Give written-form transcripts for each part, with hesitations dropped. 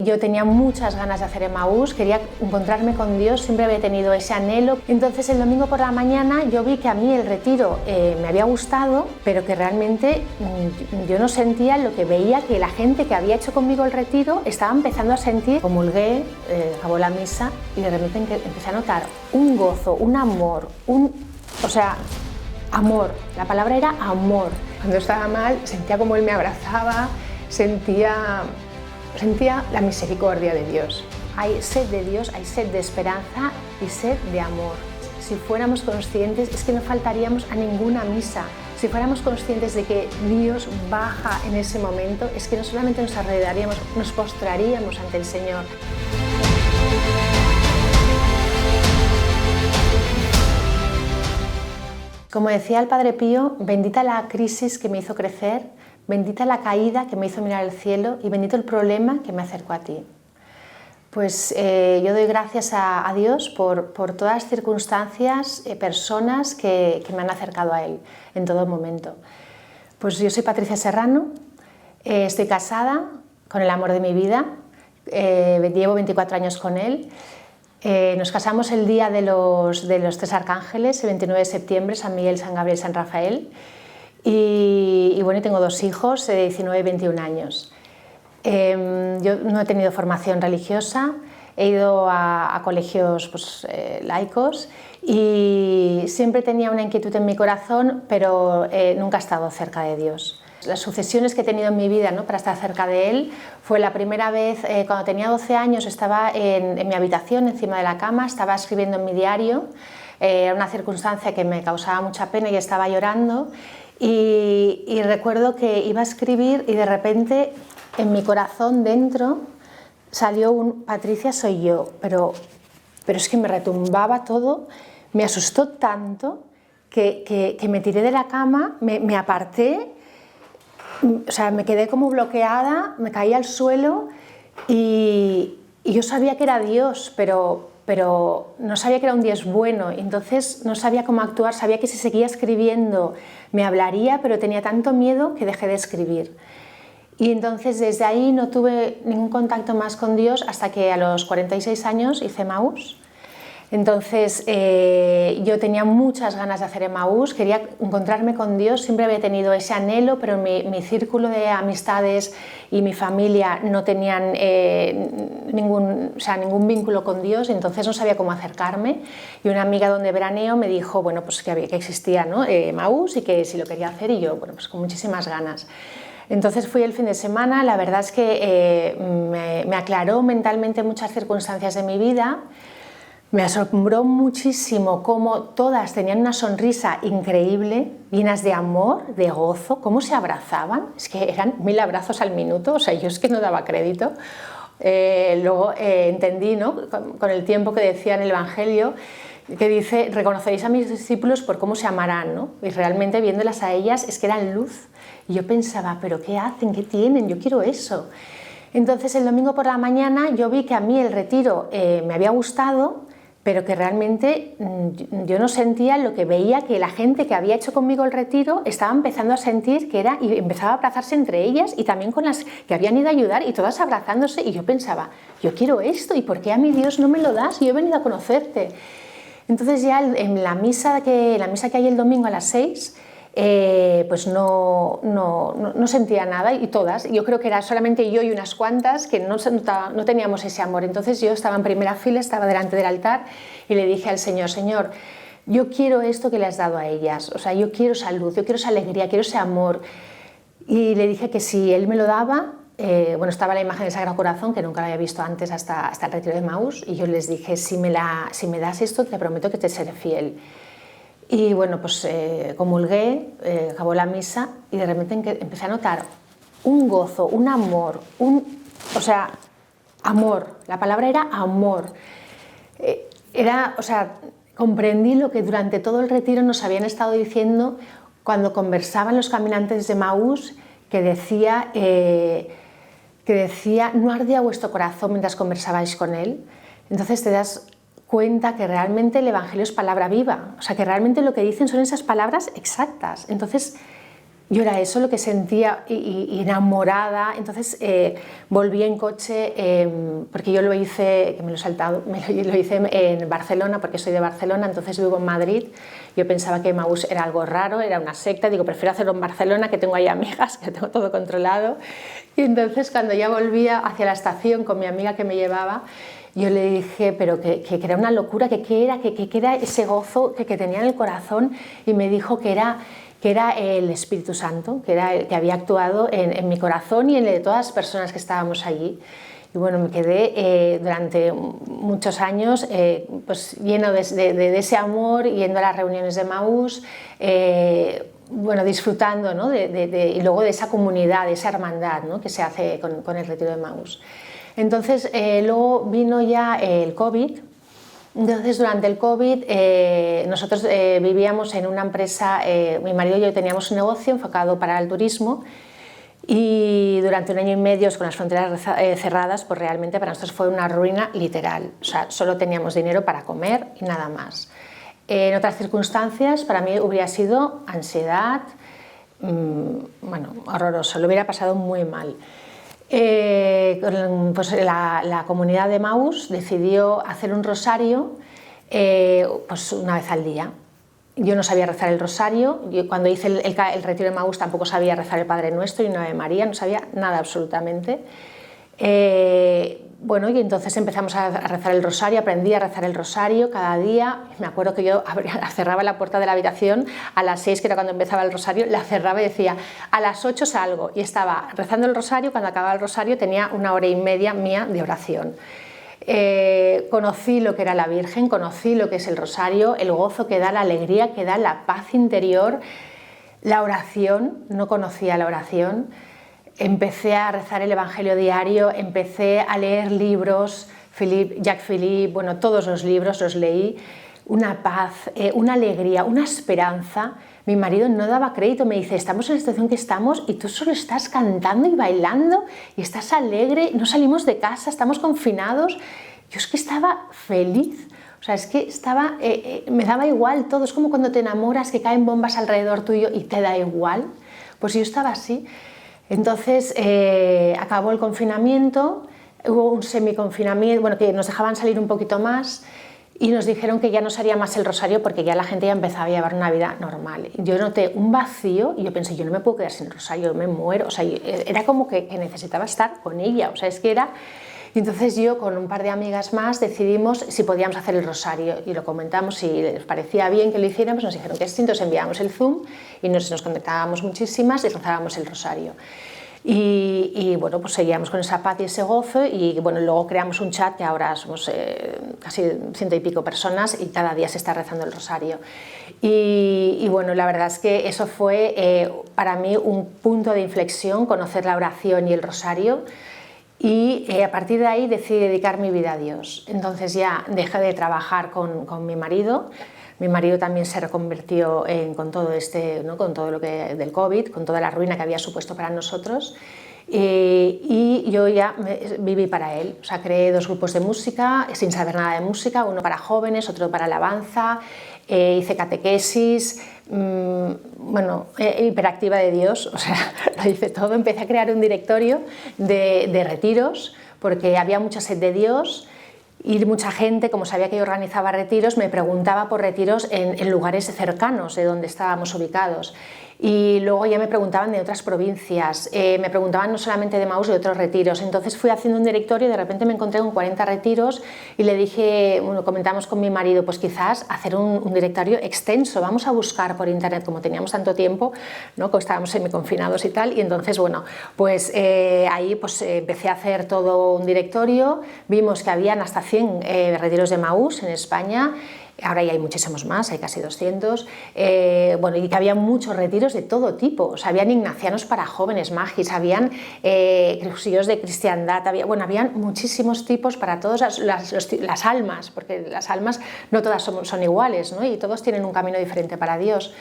Yo tenía muchas ganas de hacer Emaús, quería encontrarme con Dios, siempre había tenido ese anhelo. Entonces el domingo por la mañana yo vi que a mí el retiro me había gustado, pero que realmente yo no sentía lo que veía que la gente que había hecho conmigo el retiro estaba empezando a sentir. Comulgué, acabó la misa y de repente empecé a notar un gozo, un amor, amor, la palabra era amor. Cuando estaba mal sentía como Él me abrazaba, sentía la misericordia de Dios. Hay sed de Dios, hay sed de esperanza y sed de amor. Si fuéramos conscientes, es que no faltaríamos a ninguna misa. Si fuéramos conscientes de que Dios baja en ese momento, es que no solamente nos arrodllaríamos, nos postraríamos ante el Señor. Como decía el Padre Pío, bendita la crisis que me hizo crecer, bendita la caída que me hizo mirar el cielo y bendito el problema que me acercó a ti. Pues yo doy gracias a Dios por todas las circunstancias, personas que me han acercado a Él en todo momento. Pues yo soy Patricia Serrano, estoy casada con el amor de mi vida, llevo 24 años con Él. Nos casamos el día de los tres arcángeles, el 29 de septiembre, San Miguel, San Gabriel, San Rafael. Y bueno, tengo dos hijos de 19 y 21 años. Yo no he tenido formación religiosa, he ido a colegios laicos y siempre tenía una inquietud en mi corazón, pero nunca he estado cerca de Dios. Las sucesiones que he tenido en mi vida, ¿no?, para estar cerca de Él, fue la primera vez cuando tenía 12 años, estaba en mi habitación, encima de la cama, estaba escribiendo en mi diario, era una circunstancia que me causaba mucha pena y estaba llorando. Y recuerdo que iba a escribir y de repente en mi corazón dentro salió un Patricia soy yo, pero es que me retumbaba todo, me asustó tanto que me tiré de la cama, me aparté, o sea, me quedé como bloqueada, me caí al suelo y yo sabía que era Dios, pero no sabía que era un Dios bueno, entonces no sabía cómo actuar, sabía que si seguía escribiendo me hablaría, pero tenía tanto miedo que dejé de escribir. Y entonces desde ahí no tuve ningún contacto más con Dios hasta que a los 46 años hice Emaús. Entonces yo tenía muchas ganas de hacer Emaús, quería encontrarme con Dios, siempre había tenido ese anhelo, pero mi círculo de amistades y mi familia no tenían ningún vínculo con Dios, entonces no sabía cómo acercarme. Y una amiga donde veraneo me dijo pues que existía, ¿no?, Emaús y que si lo quería hacer, y yo pues con muchísimas ganas. Entonces fui el fin de semana, la verdad es que me aclaró mentalmente muchas circunstancias de mi vida. Me asombró muchísimo cómo todas tenían una sonrisa increíble, llenas de amor, de gozo, cómo se abrazaban, es que eran 1000 abrazos al minuto, o sea, yo es que no daba crédito. Luego entendí, ¿no?, con el tiempo que decía en el Evangelio, que dice, reconoceréis a mis discípulos por cómo se amarán, ¿no? Y realmente viéndolas a ellas es que eran luz. Y yo pensaba, ¿pero qué hacen? ¿Qué tienen? Yo quiero eso. Entonces el domingo por la mañana yo vi que a mí el retiro me había gustado, pero que realmente yo no sentía lo que veía que la gente que había hecho conmigo el retiro estaba empezando a sentir que era, y empezaba a abrazarse entre ellas y también con las que habían ido a ayudar y todas abrazándose, y yo pensaba, yo quiero esto, ¿y por qué a mi Dios no me lo das? Yo he venido a conocerte. Entonces ya en la misa que hay el domingo a las 6, pues no sentía nada, y todas, yo creo que era solamente yo y unas cuantas que no teníamos ese amor. Entonces yo estaba en primera fila, estaba delante del altar y le dije al Señor, Señor, yo quiero esto que le has dado a ellas, o sea, yo quiero esa luz, yo quiero esa alegría, quiero ese amor. Y le dije que si Él me lo daba, estaba la imagen del Sagrado Corazón, que nunca la había visto antes hasta el retiro de Emaús, y yo les dije, si me das esto, te prometo que te seré fiel. Y bueno, pues comulgué, acabó la misa y de repente empecé a notar un gozo, un amor, amor, la palabra era amor. Comprendí lo que durante todo el retiro nos habían estado diciendo cuando conversaban los caminantes de Emaús, que decía, no ardía vuestro corazón mientras conversabais con Él. Entonces te das cuenta que realmente el Evangelio es palabra viva, o sea, que realmente lo que dicen son esas palabras exactas. Entonces yo era eso lo que sentía y enamorada. Entonces volví en coche, porque yo lo hice, que me lo he saltado, lo hice en Barcelona, porque soy de Barcelona, entonces vivo en Madrid. Yo pensaba que Emaús era algo raro, era una secta, digo, prefiero hacerlo en Barcelona, que tengo ahí amigas, que tengo todo controlado. Y entonces cuando ya volvía hacia la estación con mi amiga que me llevaba, yo le dije, pero que era una locura, que era ese gozo que tenía en el corazón, y me dijo que era el Espíritu Santo, que era el que había actuado en mi corazón y en el de todas las personas que estábamos allí. Y bueno, me quedé durante muchos años pues lleno de ese amor, yendo a las reuniones de Emaús, bueno, disfrutando, ¿no? Y luego de esa comunidad, de esa hermandad, ¿no? Que se hace con el retiro de Emaús. Entonces luego vino ya el COVID. Entonces, durante el COVID, nosotros vivíamos en una empresa, mi marido y yo teníamos un negocio enfocado para el turismo, y durante 1 año y medio con las fronteras cerradas, pues realmente para nosotros fue una ruina literal. O sea, solo teníamos dinero para comer y nada más. En otras circunstancias, para mí hubiera sido ansiedad, bueno, horroroso, lo hubiera pasado muy mal. Pues la comunidad de Emaús decidió hacer un rosario pues una vez al día. Yo no sabía rezar el rosario, yo cuando hice el retiro de Emaús tampoco sabía rezar el Padre Nuestro y una Ave María, no sabía nada absolutamente. Bueno, y entonces empezamos a rezar el rosario, aprendí a rezar el rosario cada día. Me acuerdo que yo cerraba la puerta de la habitación a las 6, que era cuando empezaba el rosario, la cerraba y decía, a las 8 salgo, y estaba rezando el rosario. Cuando acababa el rosario tenía 1 hora y media mía de oración. Conocí lo que era la Virgen, conocí lo que es el rosario, el gozo que da, la alegría que da, la paz interior, la oración. No conocía la oración. Empecé a rezar el Evangelio diario, empecé a leer libros, Jacques Philippe, bueno, todos los libros los leí. Una paz, una alegría, una esperanza. Mi marido no daba crédito, me dice, estamos en la situación que estamos y tú solo estás cantando y bailando y estás alegre, no salimos de casa, estamos confinados. Yo es que estaba feliz, o sea, es que estaba, me daba igual todo. Es como cuando te enamoras, que caen bombas alrededor tuyo y te da igual. Pues yo estaba así. Entonces acabó el confinamiento, hubo un semiconfinamiento, bueno, que nos dejaban salir un poquito más, y nos dijeron que ya no se haría más el rosario porque ya la gente ya empezaba a llevar una vida normal. Yo noté un vacío y yo pensé, yo no me puedo quedar sin el rosario, yo me muero. O sea, era como que necesitaba estar con ella, o sea, es que era... Y entonces yo con un par de amigas más decidimos si podíamos hacer el rosario, y lo comentamos, si les parecía bien que lo hiciéramos. Nos dijeron que sí, entonces enviábamos el Zoom y nos conectábamos muchísimas y rezábamos el rosario. Y bueno, pues seguíamos con esa paz y ese gozo, y bueno, luego creamos un chat que ahora somos casi 100 y pico personas, y cada día se está rezando el rosario. Y bueno, la verdad es que eso fue para mí un punto de inflexión, conocer la oración y el rosario. Y a partir de ahí decidí dedicar mi vida a Dios. Entonces ya dejé de trabajar con mi marido. Mi marido también se reconvirtió con todo ¿no? Con todo lo que del COVID, con toda la ruina que había supuesto para nosotros. Y yo ya viví para él. O sea, creé 2 grupos de música sin saber nada de música, uno para jóvenes, otro para alabanza. Hice catequesis, bueno, hiperactiva de Dios, o sea, lo hice todo. Empecé a crear un directorio de retiros, porque había mucha sed de Dios, y mucha gente, como sabía que yo organizaba retiros, me preguntaba por retiros en lugares cercanos de donde estábamos ubicados. Y luego ya me preguntaban de otras provincias, me preguntaban no solamente de Emaús, de otros retiros. Entonces fui haciendo un directorio y de repente me encontré con 40 retiros, y le dije, bueno, comentamos con mi marido, pues quizás hacer un directorio extenso, vamos a buscar por internet, como teníamos tanto tiempo, ¿no? Como estábamos semiconfinados y tal. Y entonces, bueno, pues ahí pues, empecé a hacer todo un directorio. Vimos que habían hasta 100 retiros de Emaús en España. Ahora ya hay muchísimos más, hay casi 200, bueno, y que había muchos retiros de todo tipo. O sea, habían ignacianos para jóvenes, magis, habían cursillos de cristiandad, habían muchísimos tipos para todas las almas, porque las almas no todas son iguales, ¿no? Y todos tienen un camino diferente para Dios.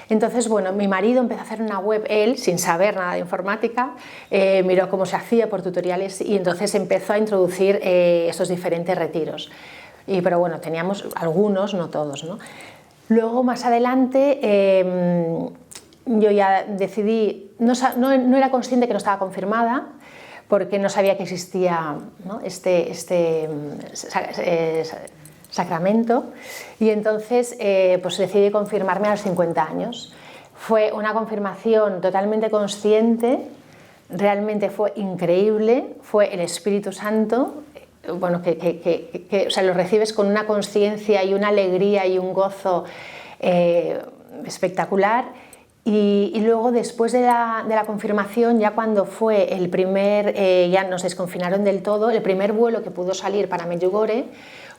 Entonces, bueno, mi marido empezó a hacer una web, él, sin saber nada de informática, miró cómo se hacía por tutoriales, y entonces empezó a introducir estos diferentes retiros. Pero bueno, teníamos algunos, no todos, ¿no? Luego, más adelante, yo ya decidí, no era consciente que no estaba confirmada, porque no sabía que existía, ¿no?, este sacramento, y entonces pues decidí confirmarme a los 50 años. Fue una confirmación totalmente consciente, realmente fue increíble, fue el Espíritu Santo, bueno, o sea, lo recibes con una conciencia y una alegría y un gozo espectacular. Y luego, después de la confirmación, ya cuando fue el primer, ya nos desconfinaron del todo, el primer vuelo que pudo salir para Medjugorje,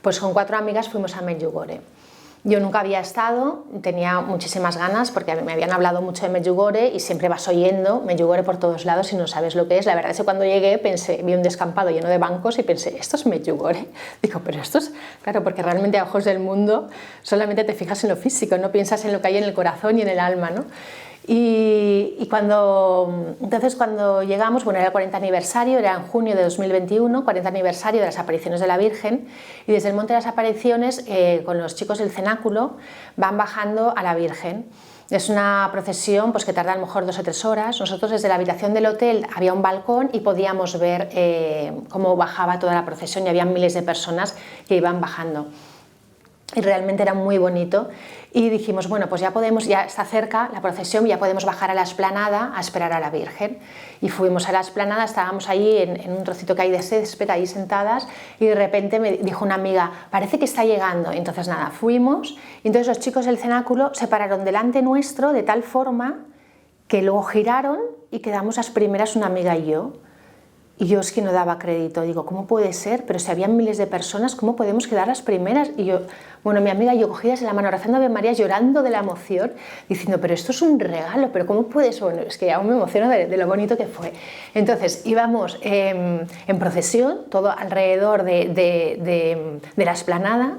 pues con 4 amigas fuimos a Medjugorje. Yo nunca había estado, tenía muchísimas ganas porque me habían hablado mucho de Medjugorje y siempre vas oyendo Medjugorje por todos lados y no sabes lo que es. La verdad es que cuando llegué vi un descampado lleno de bancos y pensé, ¿esto es Medjugorje? Digo, pero esto es, claro, porque realmente a ojos del mundo solamente te fijas en lo físico, no piensas en lo que hay en el corazón y en el alma, ¿no? Entonces cuando llegamos, bueno, era el 40 aniversario, era en junio de 2021, 40 aniversario de las apariciones de la Virgen, y desde el Monte de las Apariciones, con los chicos del cenáculo, van bajando a la Virgen. Es una procesión pues, que tarda a lo mejor 2 o 3 horas. Nosotros desde la habitación del hotel había un balcón y podíamos ver cómo bajaba toda la procesión, y había miles de personas que iban bajando. Y realmente era muy bonito, y dijimos, bueno, pues ya está cerca la procesión, ya podemos bajar a la explanada a esperar a la Virgen. Y fuimos a la explanada, estábamos ahí en un trocito que hay de césped, ahí sentadas, y de repente me dijo una amiga, parece que está llegando. Y entonces nada, fuimos, y entonces los chicos del cenáculo se pararon delante nuestro de tal forma que luego giraron y quedamos las primeras, una amiga y yo. Y yo es que no daba crédito, digo, ¿cómo puede ser? Pero si habían miles de personas, ¿cómo podemos quedar las primeras? Y yo, bueno, mi amiga y yo cogidas en la mano, rezando Ave María, llorando de la emoción, diciendo, pero esto es un regalo, pero ¿cómo puedes? Bueno, es que aún me emociono de lo bonito que fue. Entonces íbamos en procesión, todo alrededor de la explanada,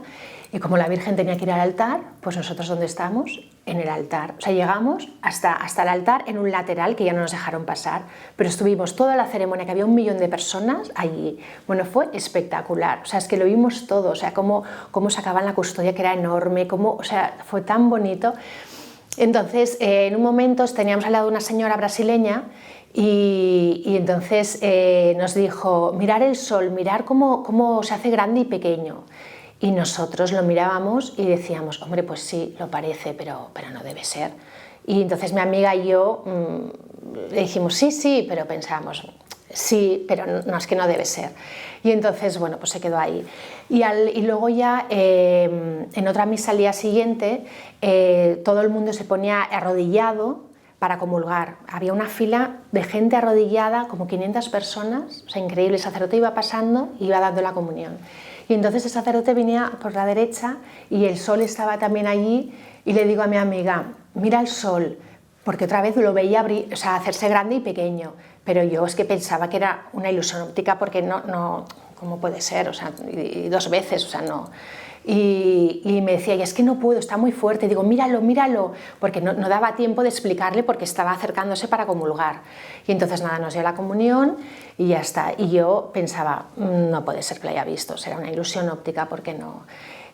y como la Virgen tenía que ir al altar, pues nosotros, ¿dónde estamos? En el altar. O sea, llegamos hasta el altar en un lateral que ya no nos dejaron pasar, pero estuvimos toda la ceremonia, que había 1 millón de personas allí. Bueno, fue espectacular. O sea, es que lo vimos todo, o sea, cómo sacaban la custodia, que era enorme, o sea, fue tan bonito. Entonces, en un momento teníamos al lado una señora brasileña y entonces nos dijo, mirar el sol, mirar cómo se hace grande y pequeño. Y nosotros lo mirábamos y decíamos, hombre, pues sí, lo parece, pero no debe ser. Y entonces mi amiga y yo le dijimos, sí, pero pensábamos, sí, pero no, es que no debe ser. Y entonces, bueno, pues se quedó ahí. Y luego ya, en otra misa al día siguiente, todo el mundo se ponía arrodillado para comulgar. Había una fila de gente arrodillada, como 500 personas, o sea, increíble. El sacerdote iba pasando y iba dando la comunión. Y entonces el sacerdote venía por la derecha y el sol estaba también allí, y le digo a mi amiga, mira el sol, porque otra vez lo veía hacerse grande y pequeño, pero yo es que pensaba que era una ilusión óptica, porque no, ¿cómo puede ser? O sea, y 2 veces, o sea, no. Y me decía, y es que no puedo, está muy fuerte. Digo, míralo, porque no daba tiempo de explicarle, porque estaba acercándose para comulgar. Y entonces nada, nos dio la comunión y ya está. Y yo pensaba, no puede ser que lo haya visto, será una ilusión óptica, ¿por qué no?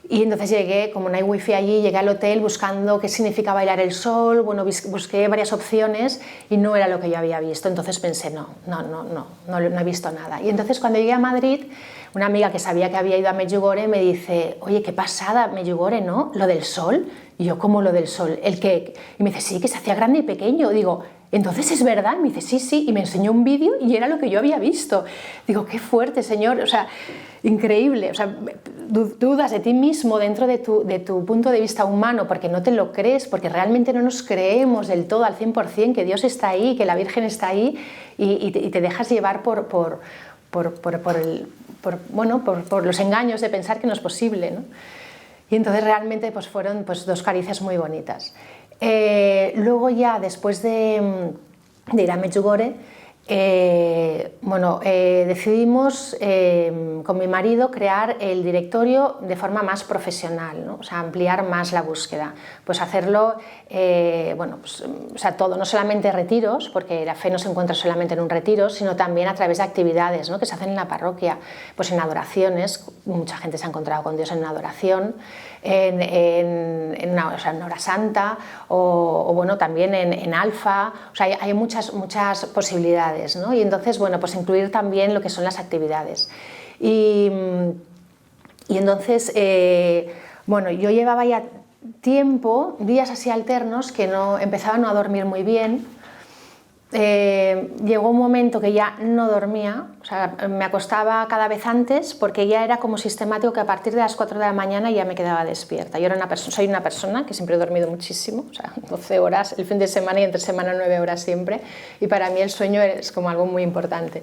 Y entonces llegué, como no hay wifi allí, llegué al hotel buscando qué significa bailar el sol. Bueno, busqué varias opciones y no era lo que yo había visto. Entonces pensé, no he visto nada. Y entonces cuando llegué a Madrid, una amiga que sabía que había ido a Medjugorje me dice, oye, qué pasada Medjugorje, ¿no? Lo del sol. Y yo, ¿cómo lo del sol? Y me dice, sí, que se hacía grande y pequeño. Digo, entonces es verdad. Y me dice, sí, y me enseñó un vídeo y era lo que yo había visto. Digo, qué fuerte, Señor, o sea, increíble. O sea, dudas de ti mismo dentro de tu punto de vista humano, porque no te lo crees, porque realmente no nos creemos del todo al 100% que Dios está ahí, que la Virgen está ahí, y te dejas llevar por los engaños de pensar que no es posible, ¿no? Y entonces realmente pues fueron 2 caricias muy bonitas. Luego ya, después de ir a Medjugorje, decidimos con mi marido crear el directorio de forma más profesional, ¿no? O sea, ampliar más la búsqueda, pues hacerlo, todo, no solamente retiros, porque la fe no se encuentra solamente en un retiro, sino también a través de actividades, ¿no?, que se hacen en la parroquia, pues en adoraciones, mucha gente se ha encontrado con Dios en una adoración, en una hora santa, o también en alfa, o sea, hay muchas posibilidades, ¿no? Y entonces, pues incluir también lo que son las actividades. Y entonces, yo llevaba ya tiempo, días así alternos, que empezaba a no dormir muy bien. Llegó un momento que ya no dormía, o sea, me acostaba cada vez antes, porque ya era como sistemático que a partir de las 4 de la mañana ya me quedaba despierta. Yo soy una persona que siempre he dormido muchísimo, o sea, 12 horas el fin de semana y entre semana 9 horas siempre, y para mí el sueño es como algo muy importante.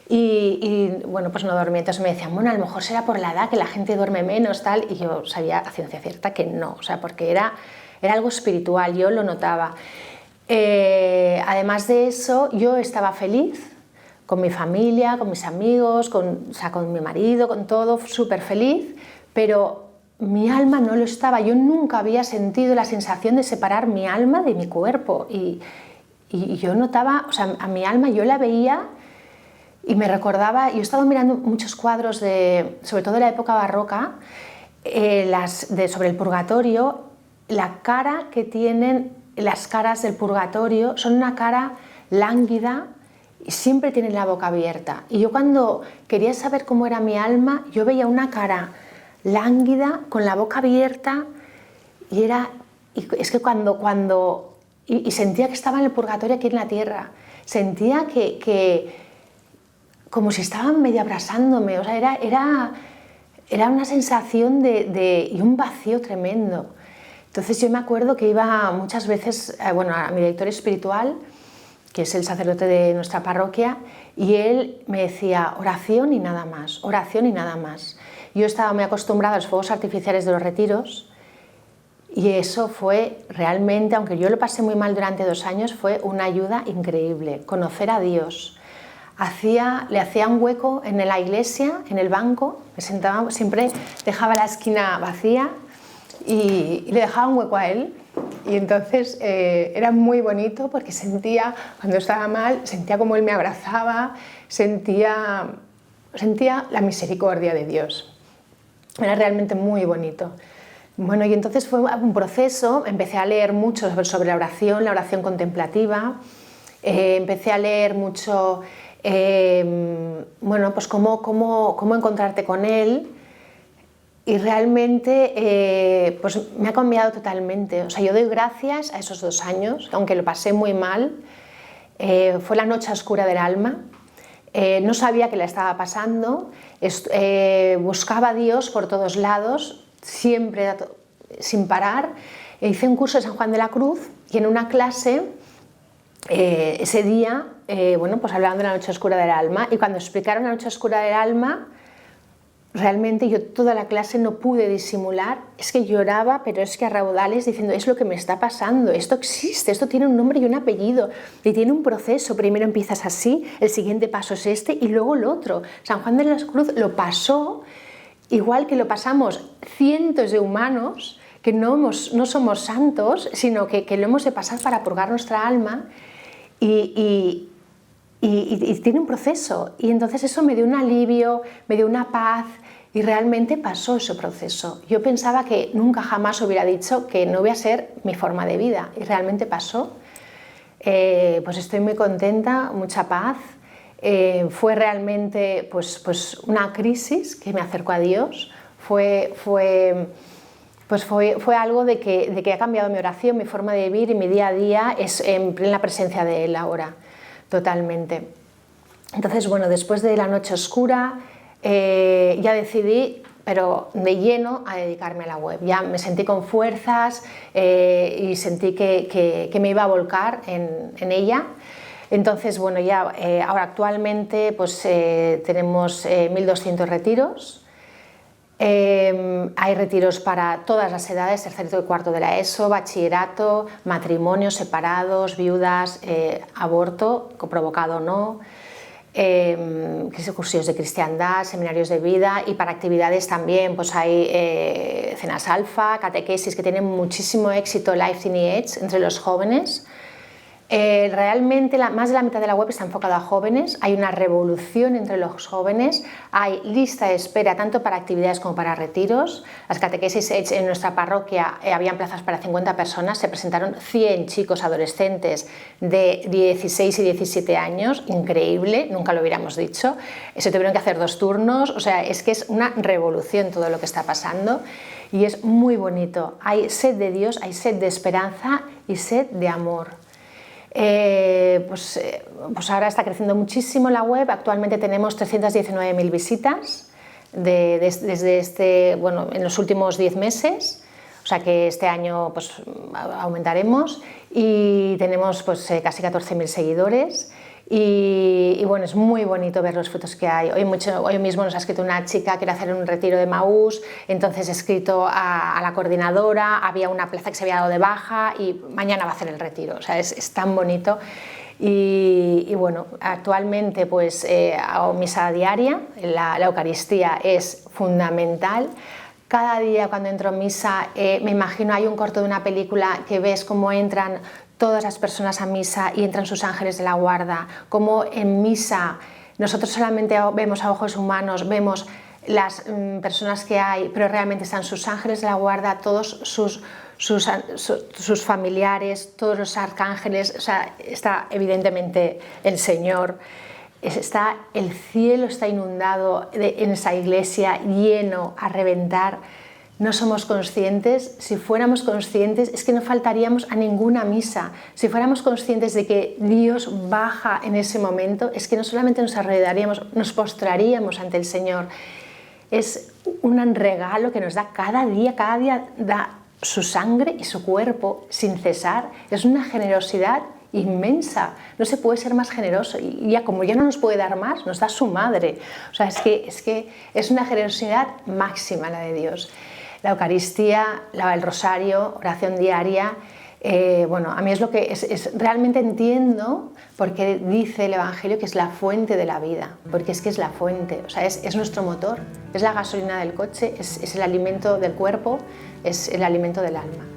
Pues no dormía, entonces me decían, bueno, a lo mejor será por la edad, que la gente duerme menos, tal, y yo sabía a ciencia cierta que no, o sea, porque era algo espiritual, yo lo notaba. Además de eso, yo estaba feliz con mi familia, con mis amigos, con mi marido, con todo, súper feliz, pero mi alma no lo estaba. Yo nunca había sentido la sensación de separar mi alma de mi cuerpo, y yo notaba, o sea, a mi alma yo la veía y me recordaba. Yo he estado mirando muchos cuadros, sobre todo de la época barroca, sobre el purgatorio. La cara que tienen las caras del purgatorio son una cara lánguida y siempre tienen la boca abierta. Y yo, cuando quería saber cómo era mi alma, yo veía una cara lánguida con la boca abierta, y es que cuando sentía que estaba en el purgatorio aquí en la tierra, sentía que como si estaban medio abrasándome, o sea, era una sensación y un vacío tremendo. Entonces yo me acuerdo que iba muchas veces a mi director espiritual, que es el sacerdote de nuestra parroquia, y él me decía oración y nada más, oración y nada más. Yo estaba muy acostumbrada a los fuegos artificiales de los retiros, y eso fue realmente, aunque yo lo pasé muy mal durante 2 años, fue una ayuda increíble, conocer a Dios. Le hacía un hueco en la iglesia, en el banco, me sentaba, siempre dejaba la esquina vacía, y le dejaba un hueco a él, y entonces era muy bonito, porque sentía, cuando estaba mal, sentía como él me abrazaba, sentía la misericordia de Dios. Era realmente muy bonito. Y entonces fue un proceso. Empecé a leer mucho sobre la oración contemplativa, empecé a leer mucho, pues cómo encontrarte con él. Y realmente pues me ha cambiado totalmente. O sea, yo doy gracias a esos 2 años, aunque lo pasé muy mal. Fue la noche oscura del alma. No sabía que la estaba pasando. Buscaba a Dios por todos lados, siempre, sin parar. Hice un curso de San Juan de la Cruz, y en una clase, ese día, pues hablaban de la noche oscura del alma. Y cuando explicaron la noche oscura del alma, realmente yo toda la clase no pude disimular, es que lloraba, pero es que a raudales, diciendo, es lo que me está pasando, esto existe, esto tiene un nombre y un apellido, y tiene un proceso. Primero empiezas así, el siguiente paso es este, y luego el otro. San Juan de la Cruz lo pasó igual que lo pasamos cientos de humanos, que no somos santos, sino que lo hemos de pasar para purgar nuestra alma, y tiene un proceso. Y entonces eso me dio un alivio, me dio una paz, y realmente pasó ese proceso. Yo pensaba que nunca jamás hubiera dicho que no voy a ser mi forma de vida, y realmente pasó. Pues estoy muy contenta, mucha paz. Fue realmente pues una crisis que me acercó a Dios. Fue algo de que ha cambiado mi oración, mi forma de vivir, y mi día a día es en plena presencia de Él ahora, totalmente. Entonces, después de la noche oscura, ya decidí, pero de lleno, a dedicarme a la web. Ya me sentí con fuerzas, y sentí que me iba a volcar en ella. Entonces, ahora actualmente pues, tenemos 1.200 retiros. Hay retiros para todas las edades, tercero y cuarto de la ESO, bachillerato, matrimonios separados, viudas, aborto, provocado o no, cursos de cristiandad, seminarios de vida, y para actividades también pues hay cenas alfa, catequesis, que tienen muchísimo éxito, Life Teenage, entre los jóvenes. Realmente más de la mitad de la web está enfocada a jóvenes, hay una revolución entre los jóvenes, hay lista de espera tanto para actividades como para retiros. Las catequesis en nuestra parroquia habían plazas para 50 personas, se presentaron 100 chicos adolescentes de 16 y 17 años, increíble, nunca lo hubiéramos dicho, se tuvieron que hacer 2 turnos, o sea, es que es una revolución todo lo que está pasando y es muy bonito, hay sed de Dios, hay sed de esperanza y sed de amor. Pues ahora está creciendo muchísimo la web, actualmente tenemos 319.000 visitas desde en los últimos 10 meses, o sea que este año pues, aumentaremos, y tenemos pues, casi 14.000 seguidores. Y bueno, es muy bonito ver los frutos que hay. Hoy mismo nos ha escrito una chica que quiere hacer un retiro de Maús, entonces he escrito a la coordinadora, había una plaza que se había dado de baja y mañana va a hacer el retiro, o sea, es tan bonito. Y bueno, actualmente pues hago misa diaria, la Eucaristía es fundamental. Cada día cuando entro en misa me imagino, hay un corto de una película que ves cómo entran todas las personas a misa y entran sus ángeles de la guarda, como en misa nosotros solamente vemos a ojos humanos, vemos las personas que hay, pero realmente están sus ángeles de la guarda, todos sus familiares, todos los arcángeles, o sea, está evidentemente el Señor. El cielo está inundado en esa iglesia, lleno a reventar. No somos conscientes. Si fuéramos conscientes es que no faltaríamos a ninguna misa. Si fuéramos conscientes de que Dios baja en ese momento, es que no solamente nos arrodllaríamos, nos postraríamos ante el Señor. Es un regalo que nos da cada día da su sangre y su cuerpo sin cesar. Es una generosidad inmensa, no se puede ser más generoso, y ya como ya no nos puede dar más, nos da su madre. O sea, es que es una generosidad máxima la de Dios. La Eucaristía, el rosario, oración diaria, bueno, a mí es lo que realmente entiendo porque dice el Evangelio que es la fuente de la vida, porque es que es la fuente, o sea, es nuestro motor, es la gasolina del coche, es el alimento del cuerpo, es el alimento del alma.